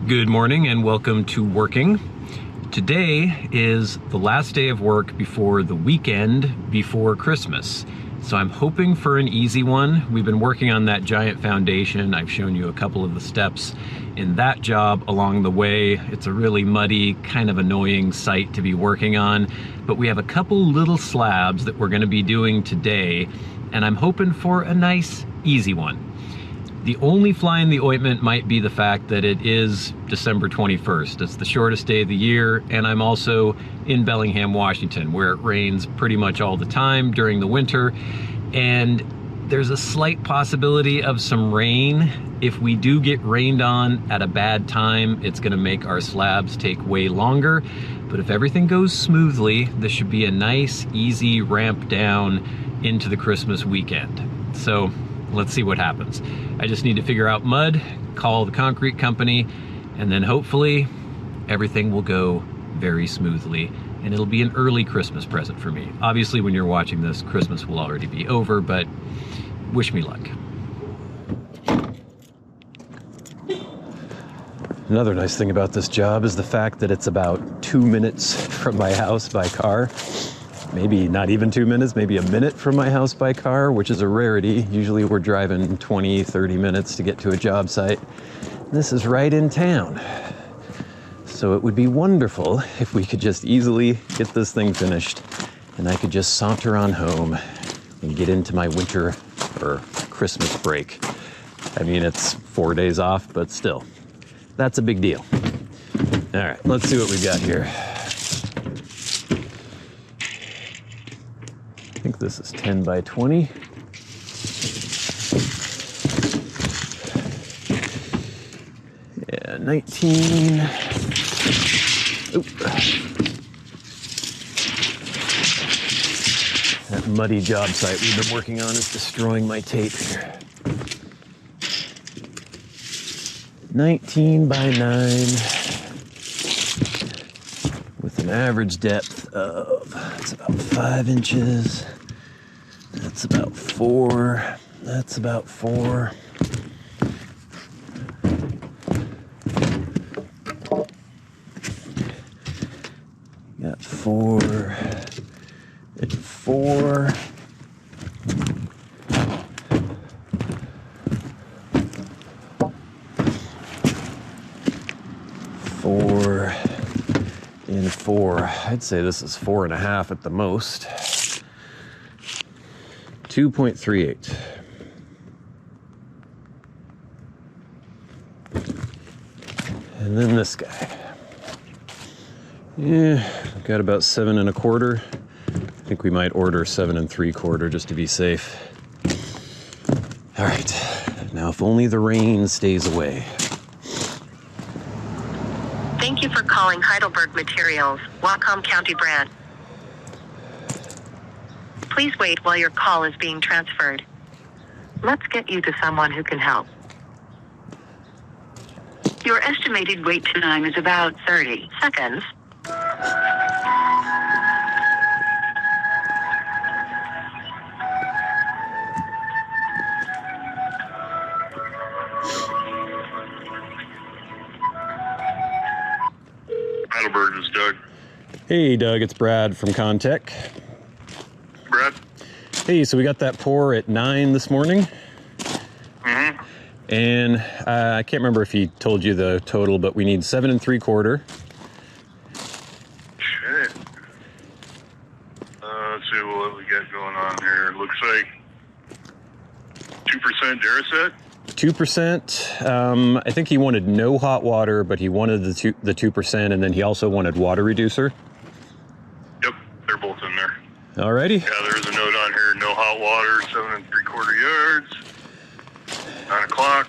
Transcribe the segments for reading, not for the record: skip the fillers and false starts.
Good morning and welcome to Working. Today is the last day of work before the weekend before Christmas. So I'm hoping for an easy one. We've been working on that giant foundation. I've shown you a couple of the steps in that job along the way. It's a really muddy, kind of annoying site to be working on, but we have a couple little slabs that we're going to be doing today, and I'm hoping for a nice, easy one. The only fly in the ointment might be the fact that it is December 21st. It's the shortest day of the year, and I'm also in Bellingham, Washington, where it rains pretty much all the time during the winter, and there's a slight possibility of some rain. If we do get rained on at a bad time, it's gonna make our slabs take way longer, but if everything goes smoothly, this should be a nice, easy ramp down into the Christmas weekend. So let's see what happens. I just need to figure out mud, call the concrete company, and then hopefully everything will go very smoothly and it'll be an early Christmas present for me. Obviously, when you're watching this, Christmas will already be over, but wish me luck. Another nice thing about this job is the fact that it's about 2 minutes from my house by car. Maybe not even 2 minutes, maybe a minute from my house by car, which is a rarity. Usually we're driving 20, 30 minutes to get to a job site. This is right in town. So it would be wonderful if we could just easily get this thing finished and I could just saunter on home and get into my winter or Christmas break. I mean, it's 4 days off, but still, that's a big deal. All right, let's see what we've got here. I think this is 10 by 20. Yeah, 19. Oop. That muddy job site we've been working on is destroying my tape here. 19 by 9 with an average depth of, it's about 5 inches. That's about 4. That's about 4. Got 4 and 4. And 4. I'd say this is 4.5 at the most. 2.38. And then this guy. Yeah, I've got about 7 1/4. I think we might order 7 3/4 just to be safe. All right, now if only the rain stays away. Thank you for calling Heidelberg Materials, Whatcom County branch. Please wait while your call is being transferred. Let's get you to someone who can help. Your estimated wait time is about 30 seconds. Heidelberg, this is Doug. Hey Doug, it's Brad from Contech. Brad? Hey, so we got that pour at 9 this morning. Mm-hmm. And I can't remember if he told you the total, but we need 7 3/4. Shit. Let's see what we got going on here. Looks like 2% Duracet. 2%. I think he wanted no hot water, but he wanted the 2%, and then he also wanted water reducer. Yep, they're both in there. Alrighty. Yeah, there's a note on here, no hot water, 7 3/4 yards, 9 o'clock.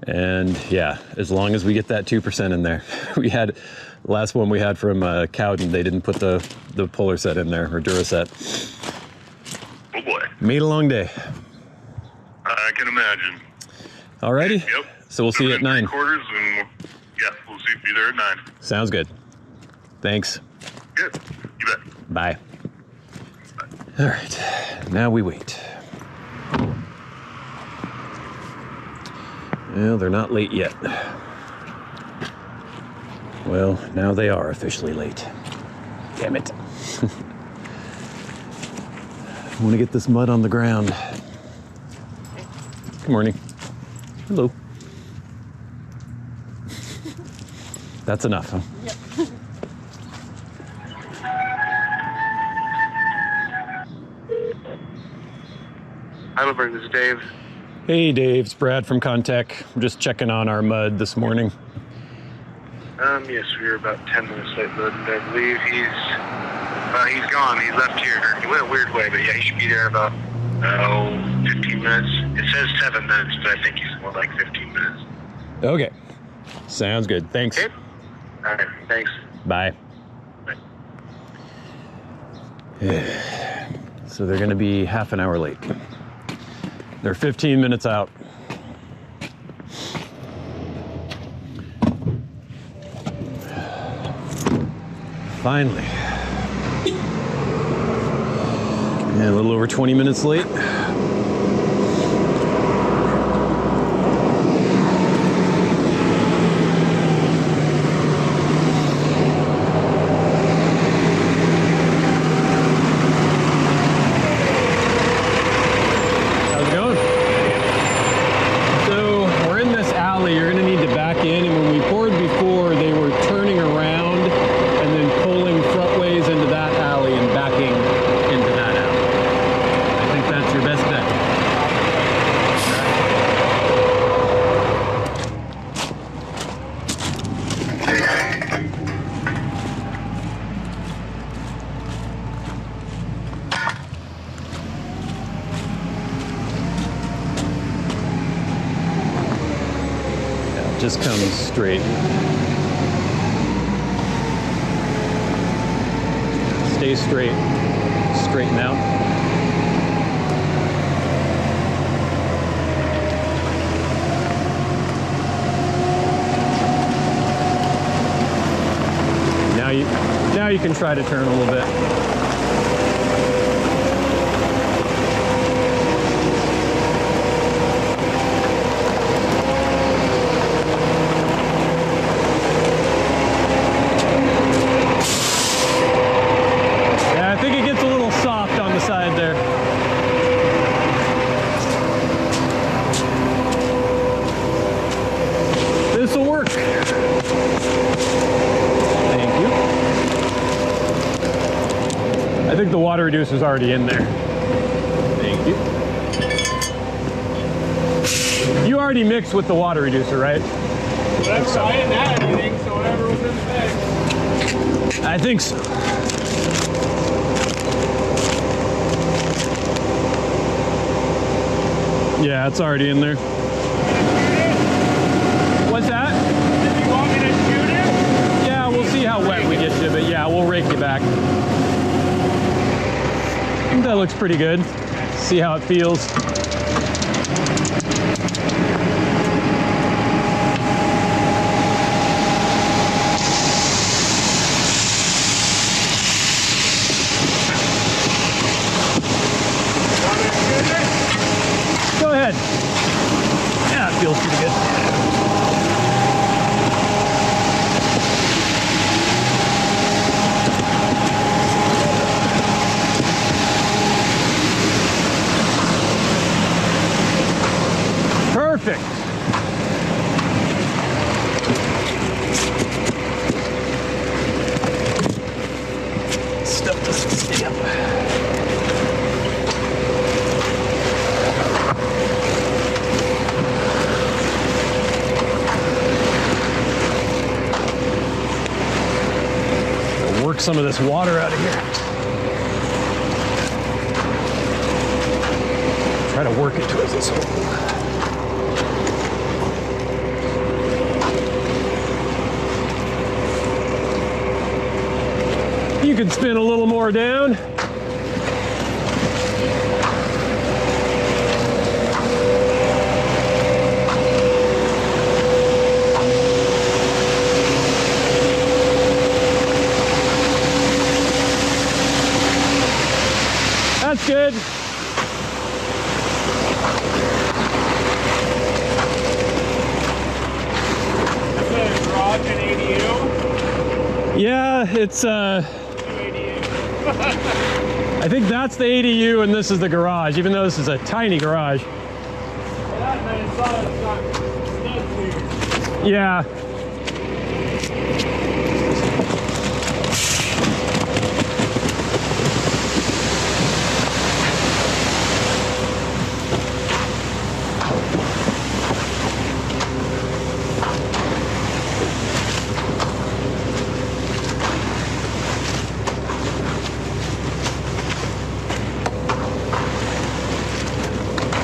And yeah, as long as we get that 2% in there. We had, the last one we had from Cowden, they didn't put the Polar Set in there, or Duracet. Oh boy. Made a long day. I can imagine. Alrighty. Yep. So we'll see you at 9. 3/4, and yeah, we'll see you there at 9. Sounds good. Thanks. Good. You bet. Bye. All right, now we wait. Well, they're not late yet. Well, now they are officially late. Damn it. I want to get this mud on the ground. Good morning. Hello. That's enough, huh? Yep. Heidelberg, this is Dave. Hey Dave, it's Brad from Contech. I'm just checking on our mud this morning. Yes, we were about 10 minutes late loading. I believe he's gone. He left here. He went a weird way, but yeah, he should be there about 15 minutes. It says 7 minutes, but I think he's more like 15 minutes. Okay, sounds good. Thanks. Okay. All right, thanks. Bye. Bye. So they're gonna be half an hour late. They're 15 minutes out. Finally. Yeah, a little over 20 minutes late. How's it going? So we're in this alley. You're gonna need to back in, and when we poured before, they were turning around and then pulling frontways into that alley and backing into that alley. I think that's your best bet. Yeah, just come straight. Stay straight. Straighten out. Now you can try to turn a little bit. Yeah, I think it gets a little soft on the side there. This will work. Thank you. I think the water reducer's already in there. Thank you. You already mixed with the water reducer, right? Whatever, I didn't add anything, so whatever was in the bag. I think so. Yeah, it's already in there. What's that? Did you want me to shoot it? Yeah, we'll see how wet we get you, but yeah, we'll rake you back. I think that looks pretty good. See how it feels. Want me to shoot it? Go ahead. Yeah, it feels pretty good. Perfect. Stuff doesn't stay up. Work some of this water out of here. Try to work it towards this hole. You can spin a little more down. That's good. Yeah, it's I think that's the ADU and this is the garage, even though this is a tiny garage. Yeah.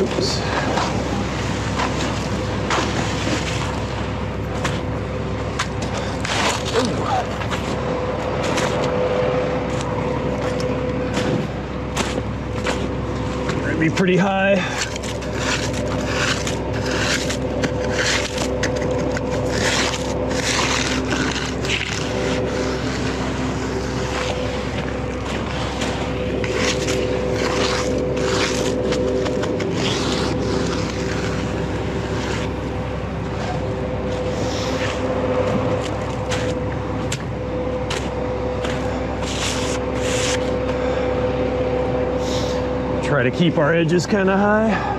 Oops. Gonna be pretty high. Try to keep our edges kind of high.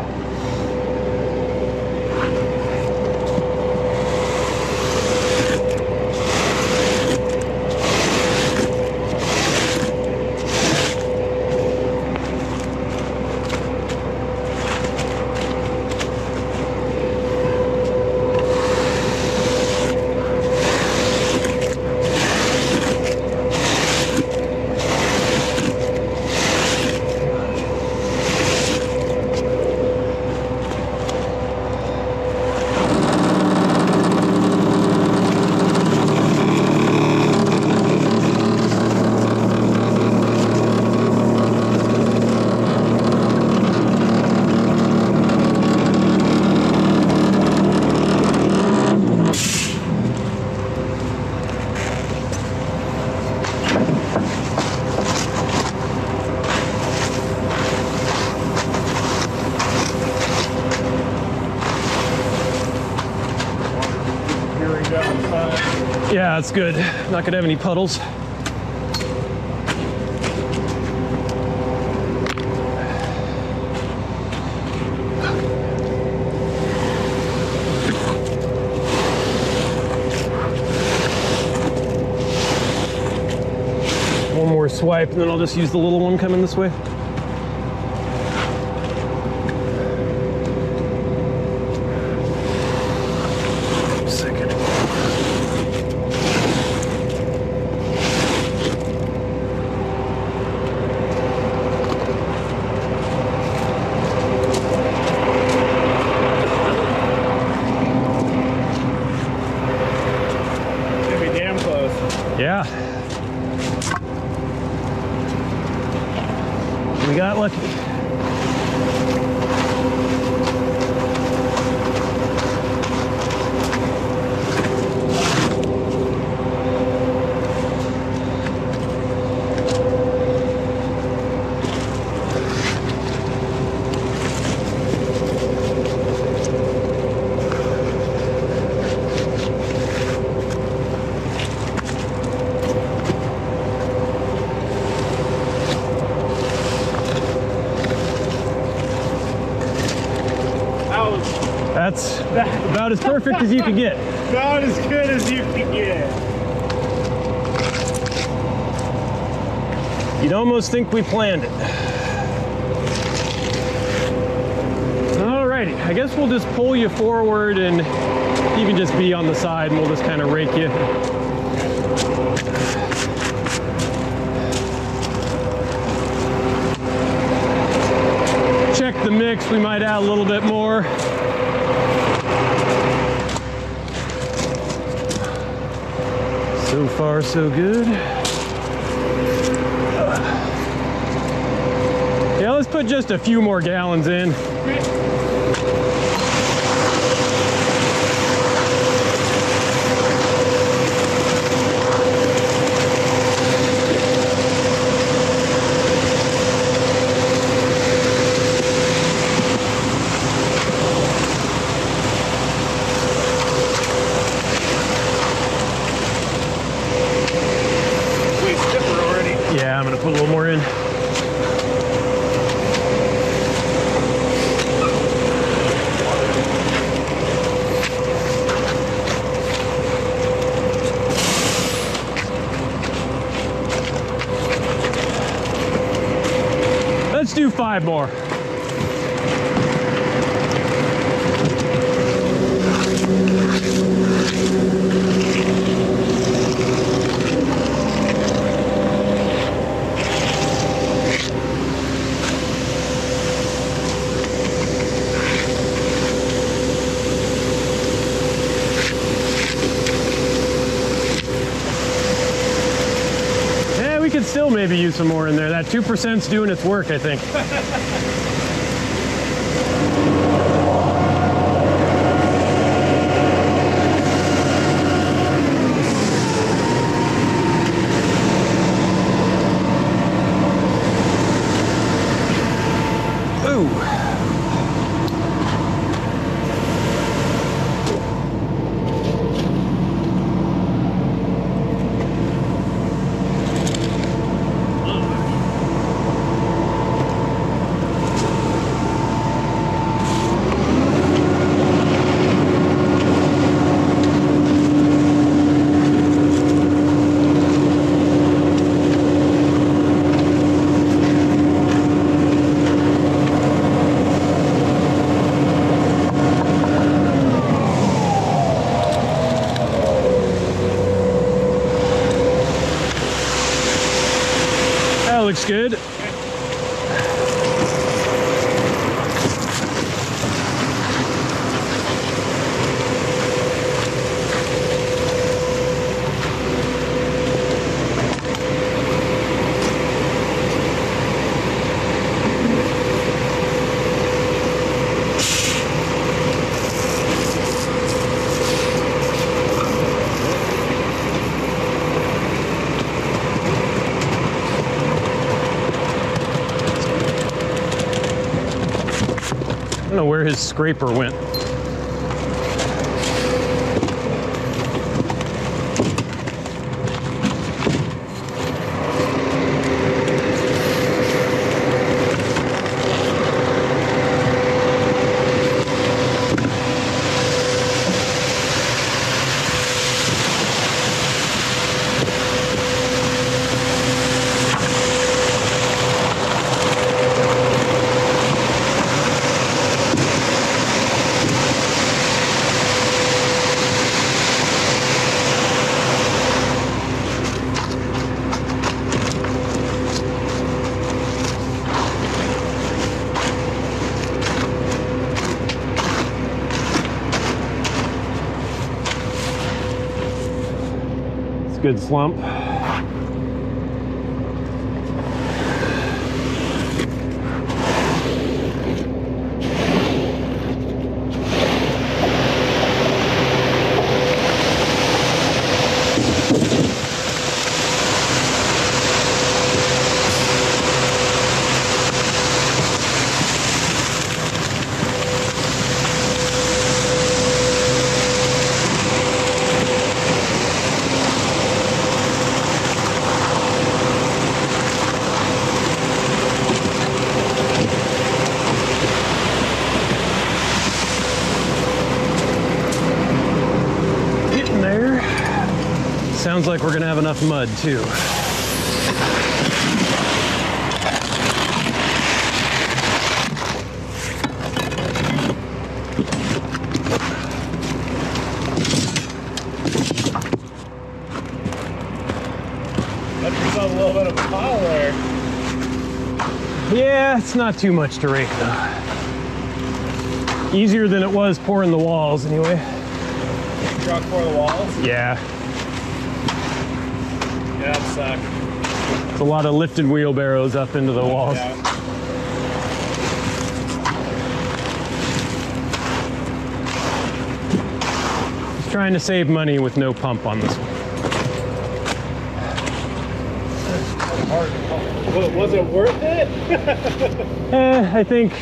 Yeah, it's good. Not gonna have any puddles. One more swipe, and then I'll just use the little one coming this way. Yeah. We got lucky. That's about as perfect as you can get. About as good as you can get. You'd almost think we planned it. Alrighty, I guess we'll just pull you forward and you can just be on the side and we'll just kind of rake you. Check the mix, we might add a little bit more. So far, so good. Yeah, let's put just a few more gallons in. in. Let's do 5 more. We could still maybe use some more in there. That 2%'s doing its work, I think. Looks good. I don't know where his scraper went. Good slump. Sounds like we're gonna have enough mud too. That's yourself a little bit of a pile there. Yeah, it's not too much to rake though. Easier than it was pouring the walls anyway. Truck for the walls? Yeah. Yeah, that sucked. It's a lot of lifted wheelbarrows up into the walls. Yeah. Just trying to save money with no pump on this one. Was it worth it? I think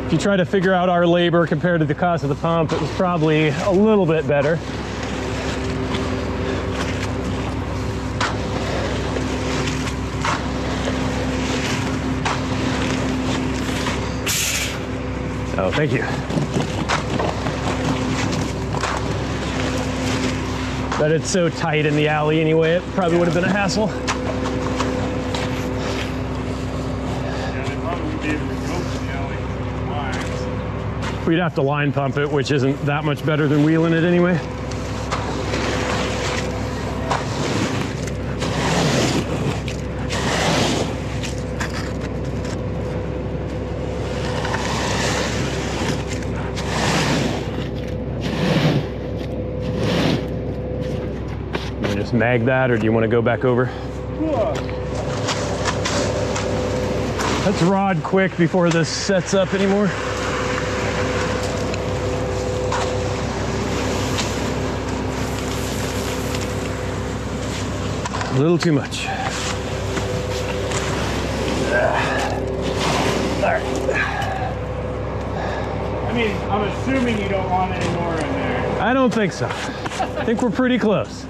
if you try to figure out our labor compared to the cost of the pump, it was probably a little bit better. Oh, thank you. But it's so tight in the alley anyway, it probably would have been a hassle. Yeah, they probably wouldn't be able to go to the alley with the lines. We'd have to line pump it, which isn't that much better than wheeling it anyway. Just mag that, or do you want to go back over? Let's rod quick before this sets up anymore. A little too much. I mean, I'm assuming you don't want any more in there. I don't think so. I think we're pretty close.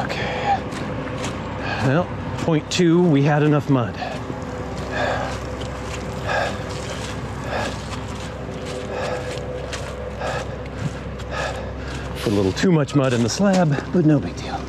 Okay. Well, point 2, we had enough mud. Put a little too much mud in the slab, but no big deal.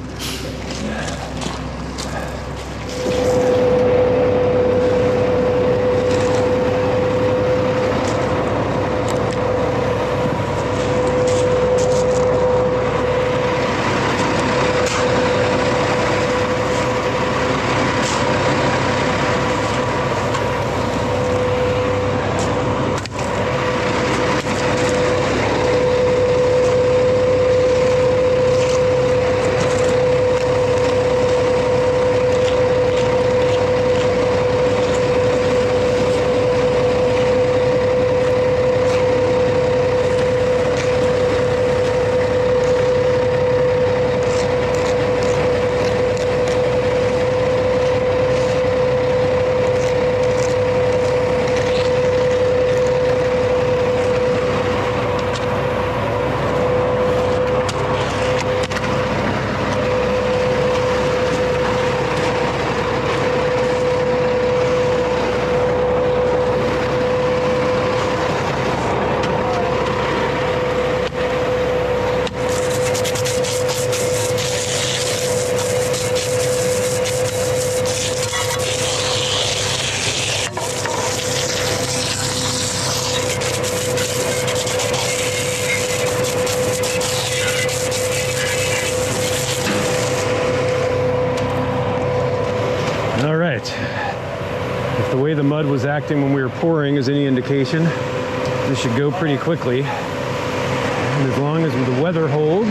If the way the mud was acting when we were pouring is any indication, this should go pretty quickly. And as long as the weather holds,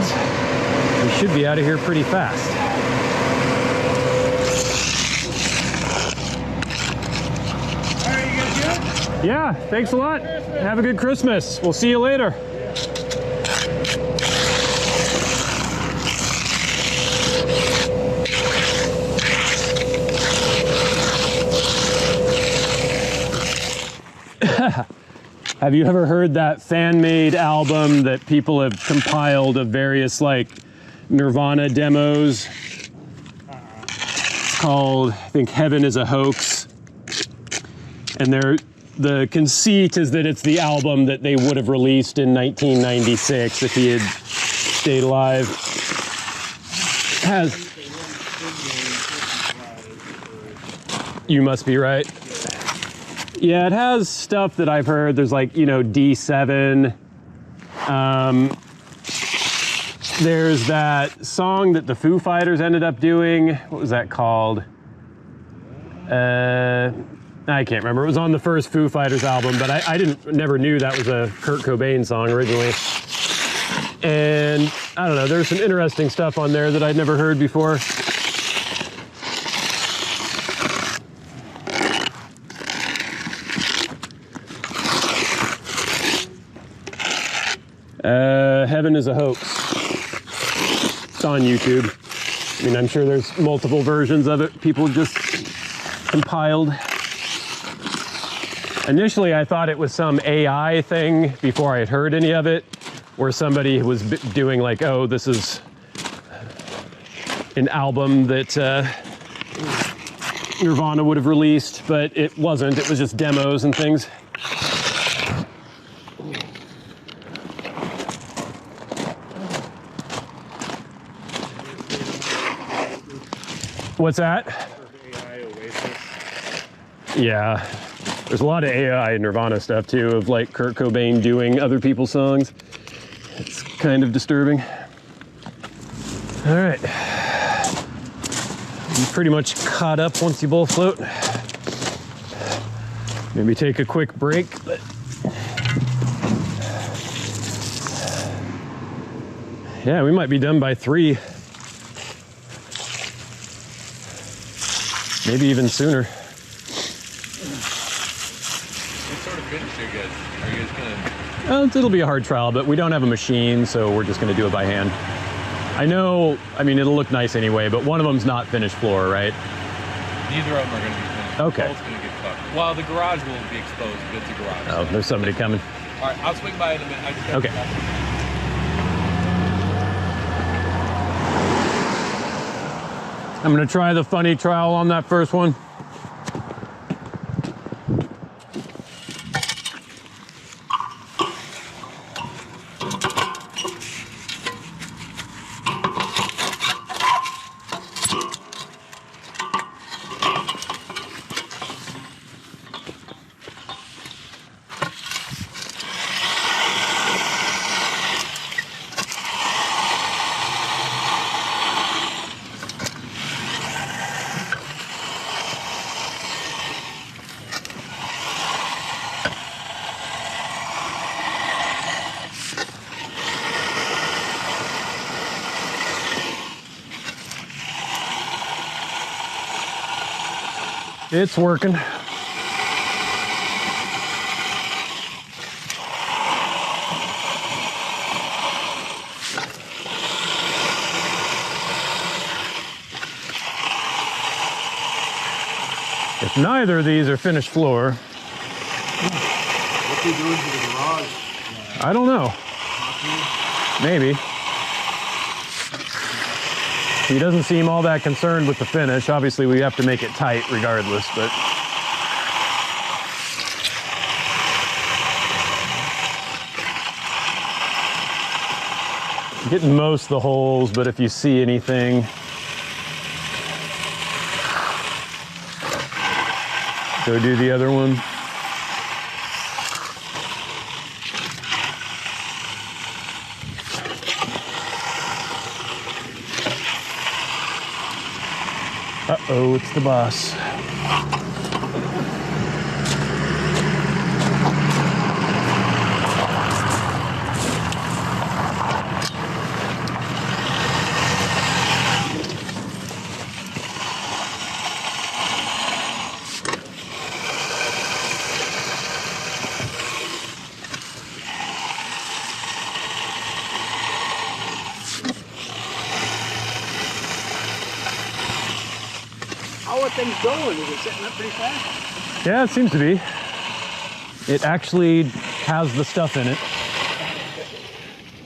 we should be out of here pretty fast. All right, you guys good? Yeah, thanks a lot. Have a good Christmas. We'll see you later. Have you ever heard that fan-made album that people have compiled of various like Nirvana demos? It's called, I think, Heaven is a Hoax. And the conceit is that it's the album that they would have released in 1996 if he had stayed alive. You must be right. Yeah, it has stuff that I've heard. There's like, you know, D7. There's that song that the Foo Fighters ended up doing. What was that called? I can't remember. It was on the first Foo Fighters album, but I never knew that was a Kurt Cobain song originally. And I don't know, there's some interesting stuff on there that I'd never heard before. Heaven is a Hoax. It's on YouTube. I mean, I'm sure there's multiple versions of it. People just compiled. Initially, I thought it was some AI thing before I had heard any of it, where somebody was doing like, oh, this is an album that Nirvana would have released, but it wasn't. It was just demos and things. What's that? AI Oasis. Yeah, there's a lot of AI Nirvana stuff too, of like Kurt Cobain doing other people's songs. It's kind of disturbing. All right, you pretty much caught up once you both float. Maybe take a quick break, but yeah, we might be done by 3. Maybe even sooner. What sort of finish are you guys gonna? It'll be a hard trial, but we don't have a machine, so we're just gonna do it by hand. I know, I mean, it'll look nice anyway, but one of them's not finished floor, right? Neither of them are gonna be finished. Okay. Both gonna get fucked. Well, the garage will be exposed, but it's a garage. Oh, there's somebody coming. All right, I'll swing by in a minute. I just got Okay. I'm gonna try the funny trowel on that first one. It's working. If neither of these are finished floor, What's he doing to the garage? I don't know. Maybe. He doesn't seem all that concerned with the finish. Obviously, we have to make it tight regardless, but getting most of the holes, but if you see anything, go do the other one. Uh-oh, it's the boss. How are things going? Is it setting up pretty fast? Yeah, it seems to be. It actually has the stuff in it.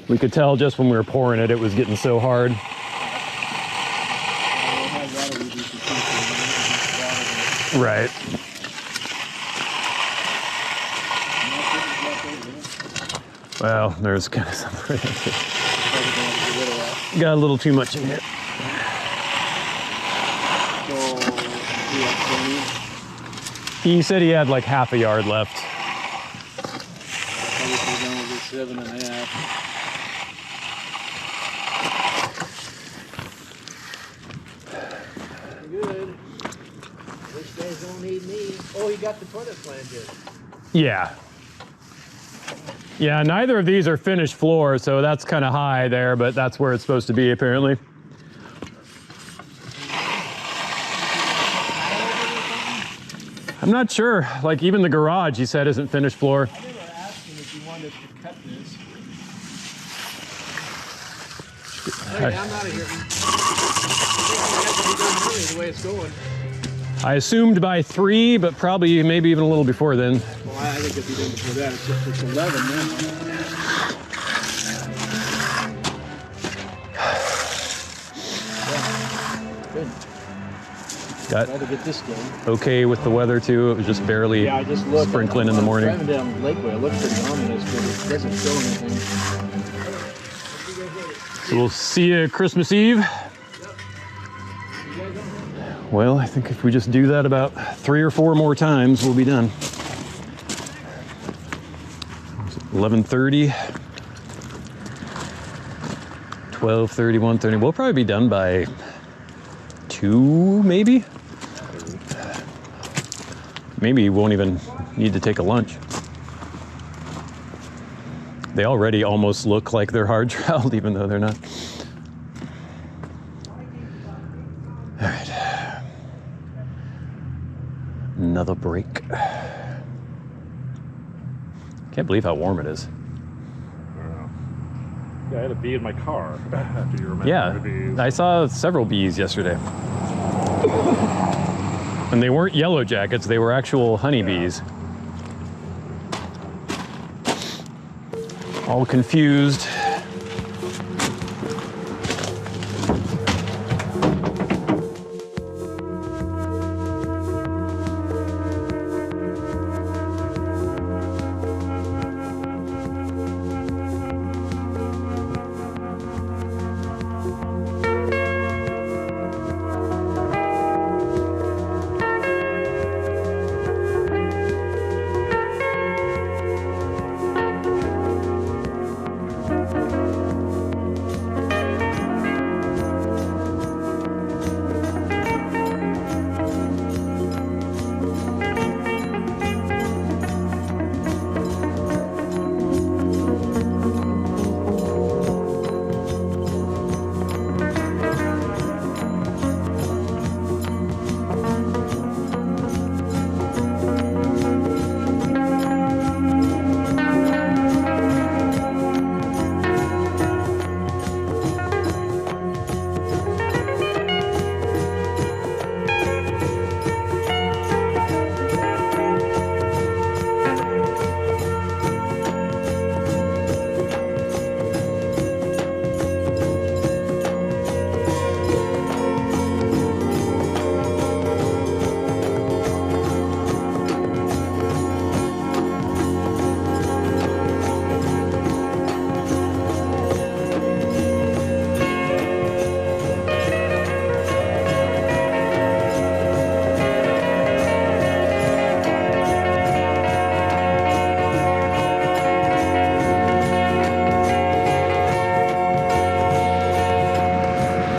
We could tell just when we were pouring it, it was getting so hard. Right. Well, there's kind of something right there. Got a little too much in here. He said he had like half a yard left. Probably down to 7.5. Good. These guys don't need me. Oh, he got the toilet planted. Yeah. Yeah, neither of these are finished floor, so that's kind of high there, but that's where it's supposed to be apparently. I'm not sure. Like even the garage, he said, isn't finished floor. They were asking if you wanted to cut this. Hey, I'm out of here. The way it's going. I assumed by 3, but probably maybe even a little before then. Well, I think if you didn't before that, it's 11 then. Got Try to get this done. okay with the weather too. It was just barely Yeah, I just looked. sprinkling in the morning. Driving down Lakeway, it looked pretty ominous, but it doesn't show anything. So we'll see you Christmas Eve. Well, I think if we just do that about 3 or 4 more times, we'll be done. 11:30, 12:30, 1:30. We'll probably be done by 2, maybe. Maybe you won't even need to take a lunch. They already almost look like they're hard troweled, even though they're not. All right. Another break. Can't believe how warm it is. Yeah, I had a bee in my car after you remember Yeah, the bees. I saw several bees yesterday. And they weren't yellow jackets, they were actual honeybees. All confused.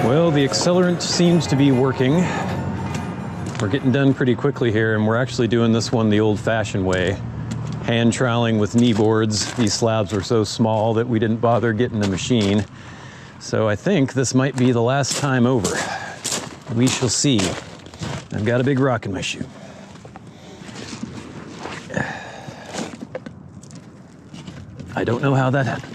Well, the accelerant seems to be working. We're getting done pretty quickly here, and we're actually doing this one the old-fashioned way. Hand troweling with knee boards. These slabs were so small that we didn't bother getting a machine. So I think this might be the last time over. We shall see. I've got a big rock in my shoe. I don't know how that happens.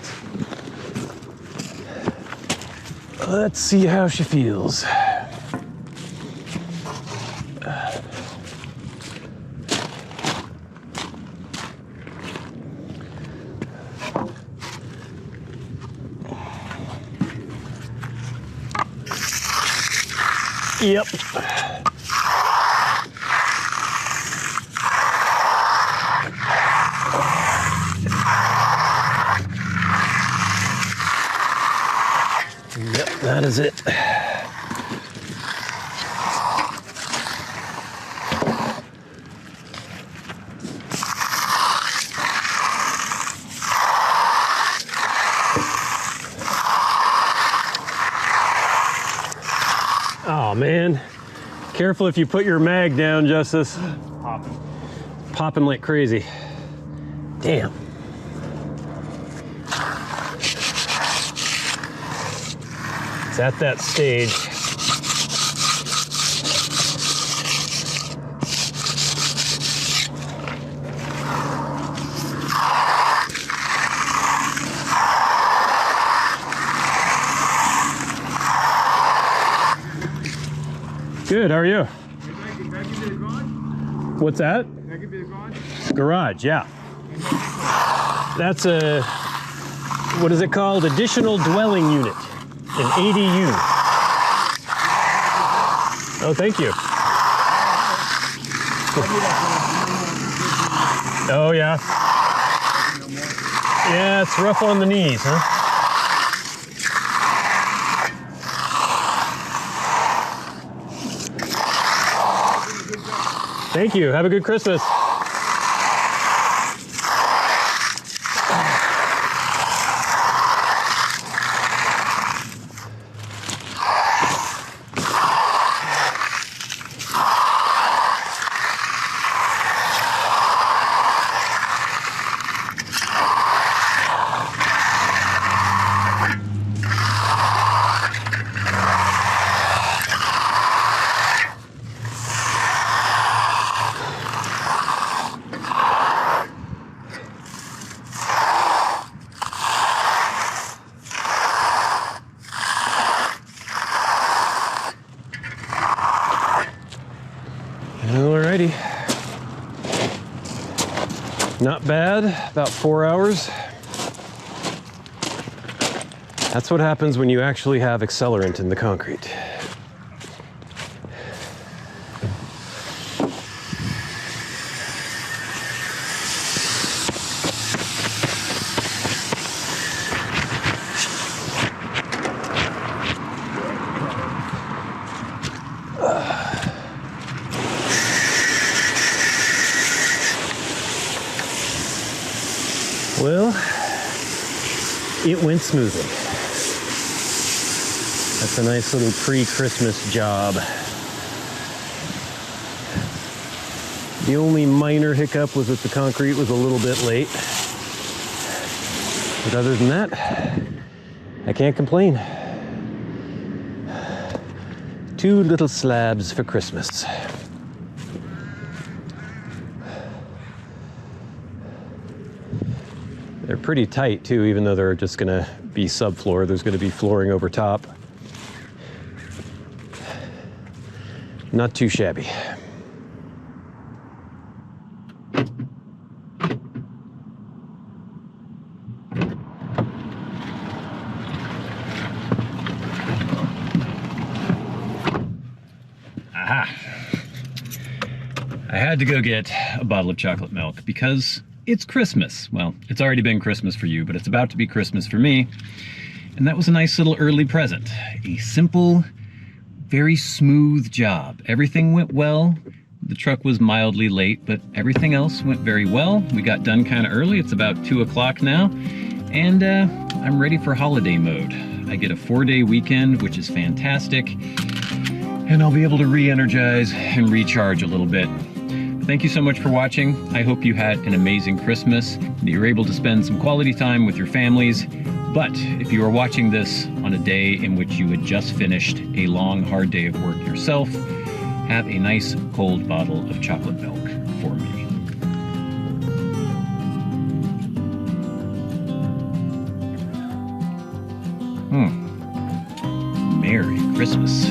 Let's see how she feels. Yep. Yep, that is it. Oh man, careful if you put your mag down, Justice. Popping like crazy. Damn. It's at that stage. Good, how are you? Can I give you the garage? What's that? Can I give you the garage? Garage, yeah. That's a, what is it called? Additional dwelling unit, an ADU. Oh, thank you. Oh, yeah. Yeah, it's rough on the knees, huh? Thank you. Have a good Christmas. Alrighty. Not bad, about 4 hours. That's what happens when you actually have accelerant in the concrete. Well, it went smoothly. That's a nice little pre-Christmas job. The only minor hiccup was that the concrete was a little bit late. But other than that, I can't complain. 2 little slabs for Christmas. They're pretty tight too, even though they're just gonna be subfloor. There's gonna be flooring over top. Not too shabby. Aha! I had to go get a bottle of chocolate milk because it's Christmas. Well, it's already been Christmas for you, but it's about to be Christmas for me. And that was a nice little early present. A simple, very smooth job. Everything went well. The truck was mildly late, but everything else went very well. We got done kind of early. It's about 2 o'clock now. And I'm ready for holiday mode. I get a 4-day weekend, which is fantastic. And I'll be able to re-energize and recharge a little bit. Thank you so much for watching. I hope you had an amazing Christmas, that you were able to spend some quality time with your families. But if you are watching this on a day in which you had just finished a long, hard day of work yourself, have a nice cold bottle of chocolate milk for me. Merry Christmas.